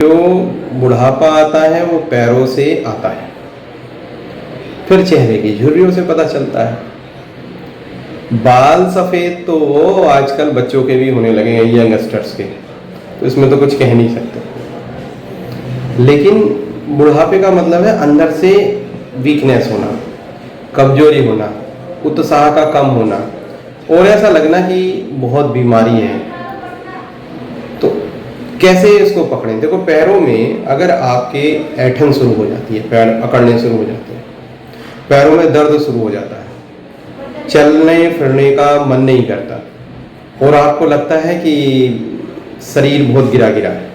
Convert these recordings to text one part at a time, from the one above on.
जो बुढ़ापा आता है वो पैरों से आता है, फिर चेहरे की झुर्रियों से पता चलता है। बाल सफ़ेद तो वो आजकल बच्चों के भी होने लगे हैं, यंगस्टर्स के, तो इसमें तो कुछ कह नहीं सकते। लेकिन बुढ़ापे का मतलब है अंदर से वीकनेस होना, कमजोरी होना, उत्साह का कम होना और ऐसा लगना कि बहुत बीमारी है। तो कैसे इसको पकड़ें? देखो, पैरों में अगर आपके ऐंठन शुरू हो जाती है, पैर अकड़ने शुरू हो जाते हैं, पैरों में दर्द शुरू हो जाता है, चलने फिरने का मन नहीं करता और आपको लगता है कि शरीर बहुत गिरा गिरा है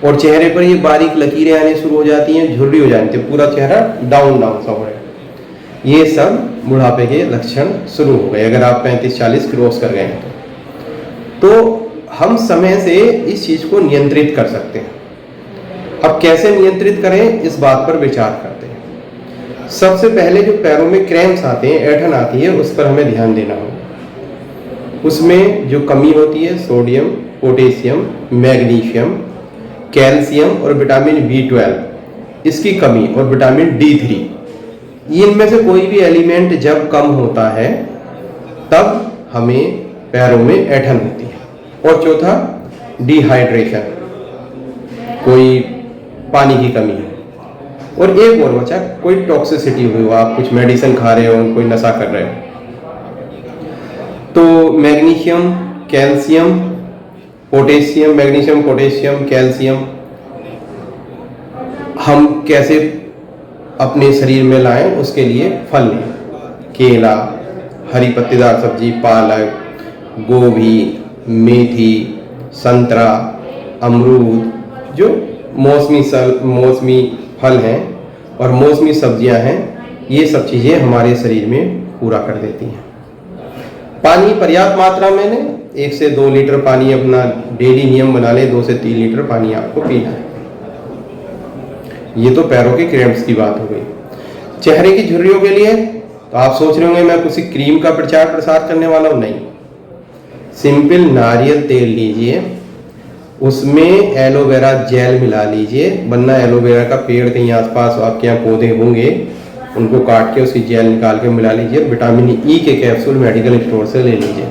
और चेहरे पर ये बारीक लकीरें आने शुरू हो जाती हैं, झुर्री हो जाती है, पूरा चेहरा डाउन डाउन सा हो रहा है, ये सब बुढ़ापे के लक्षण शुरू हो गए अगर आप 35-40 क्रॉस कर गए हैं तो हम समय से इस चीज़ को नियंत्रित कर सकते हैं। अब कैसे नियंत्रित करें, इस बात पर विचार करते हैं। सबसे पहले जो पैरों में क्रैम्प्स आते हैं, ऐंठन आती है, उस पर हमें ध्यान देना होगा। उसमें जो कमी होती है सोडियम, पोटेशियम, मैग्नीशियम, कैल्शियम और विटामिन B12, इसकी कमी और विटामिन D3, इनमें से कोई भी एलिमेंट जब कम होता है तब हमें पैरों में ऐंठन होती है। और चौथा, डिहाइड्रेशन, कोई पानी की कमी है। और एक और बचा, कोई टॉक्सिसिटी हुई हो, आप कुछ मेडिसिन खा रहे हो, कोई नशा कर रहे हो, तो magnesium, calcium, potassium, magnesium, potassium, calcium हम कैसे अपने शरीर में लाएं, उसके लिए फल लें। केला, हरी पत्तेदार सब्जी, पालक, गोभी, मेथी, संतरा, अमरूद, जो मौसमी फल हैं और मौसमी सब्जियां हैं, ये सब चीज़ें हमारे शरीर में पूरा कर देती हैं। पानी पर्याप्त मात्रा में लें, 1 से 2 लीटर पानी अपना डेली नियम बना लें, 2 से 3 लीटर पानी आपको पीना है। ये तो पैरों के क्रैम्प्स की बात हो गई। चेहरे की झुर्रियों के लिए तो आप सोच रहे होंगे मैं किसी क्रीम का प्रचार प्रसार करने वाला हूँ, नहीं। सिंपल नारियल तेल लीजिए, उसमें एलोवेरा जेल मिला लीजिए, वरना एलोवेरा का पेड़ कहीं आसपास आपके यहाँ पौधे होंगे, उनको काट के उसकी जेल निकाल के मिला लीजिए। विटामिन E के कैप्सूल मेडिकल स्टोर से ले लीजिए,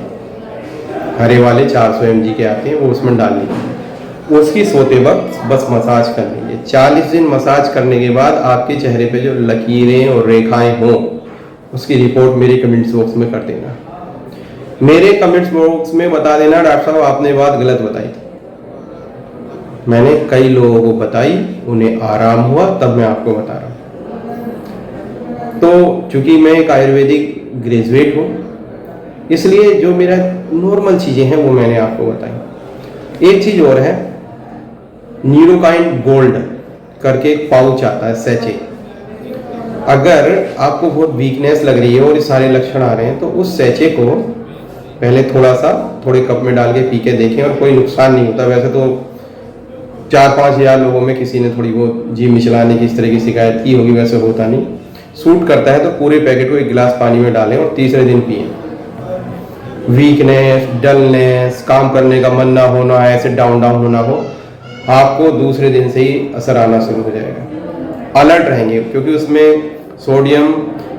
हरे वाले 400 mg के आते हैं, वो उसमें डाल लीजिए। उसकी सोते वक्त बस मसाज कर लीजिए। 40 दिन मसाज करने के बाद आपके चेहरे पे जो लकीरें और रेखाएं हों, उसकी रिपोर्ट मेरे कमेंट्स बॉक्स में कर देना। मेरे कमेंट्स बॉक्स में बता देना, डॉक्टर साहब आपने बात गलत बताई थी। मैंने कई लोगों को बताई, उन्हें आराम हुआ, तब मैं आपको बता रहा हूँ। तो चूंकि मैं एक आयुर्वेदिक ग्रेजुएट हूँ, इसलिए जो मेरा नॉर्मल चीज़ें हैं वो मैंने आपको बताई। एक चीज़ और है, न्यूरोकाइन गोल्ड करके एक पाउच आता है, सैचे। अगर आपको बहुत वीकनेस लग रही है और ये सारे लक्षण आ रहे हैं तो उस सैचे को पहले थोड़े कप में डाल के पी के देखें और कोई नुकसान नहीं होता। वैसे तो 4-5 हज़ार लोगों में किसी ने थोड़ी बहुत जी मिचलाने की इस तरह की शिकायत की होगी, वैसे होता नहीं। सूट करता है तो पूरे पैकेट को 1 गिलास पानी में डालें और तीसरे दिन पिए। वीकनेस, डलनेस, काम करने का मन ना होना, ऐसे डाउन डाउन होना हो, आपको दूसरे दिन से ही असर आना शुरू हो जाएगा। अलर्ट रहेंगे क्योंकि उसमें sodium,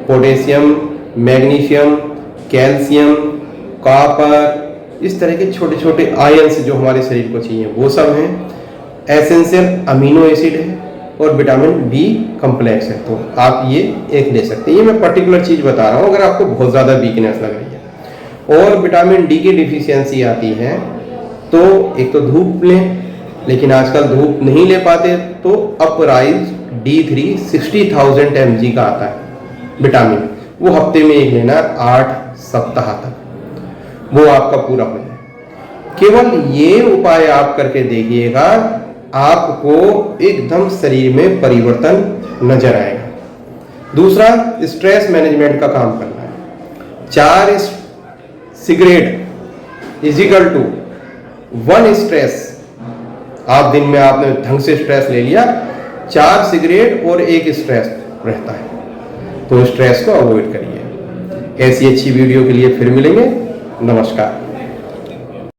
potassium, magnesium, calcium, copper, इस तरह के छोटे छोटे आयंस जो हमारे शरीर को चाहिए वो सब हैं। एसेंशियल अमीनो एसिड है और विटामिन B कॉम्प्लेक्स है, तो आप ये एक ले सकते हैं। ये मैं पर्टिकुलर चीज़ बता रहा हूँ अगर आपको बहुत ज़्यादा वीकनेस लग रही है और विटामिन D की डिफिशियंसी आती है तो एक तो धूप लें, लेकिन आजकल धूप नहीं ले पाते तो अपराइज D3 60,000 mg का आता है विटामिन, वो हफ्ते में एक लेना, 8 सप्ताह तक वो आपका पूरा हो जाए। केवल ये उपाय आप करके देखिएगा, आपको एकदम शरीर में परिवर्तन नजर आएगा। दूसरा, स्ट्रेस मैनेजमेंट का काम करना है। 4 सिगरेट इजिकल टू 1 स्ट्रेस। आप दिन में आपने ढंग से स्ट्रेस ले लिया, 4 सिगरेट और 1 स्ट्रेस रहता है, तो स्ट्रेस को अवॉइड करिए। ऐसी अच्छी वीडियो के लिए फिर मिलेंगे। नमस्कार।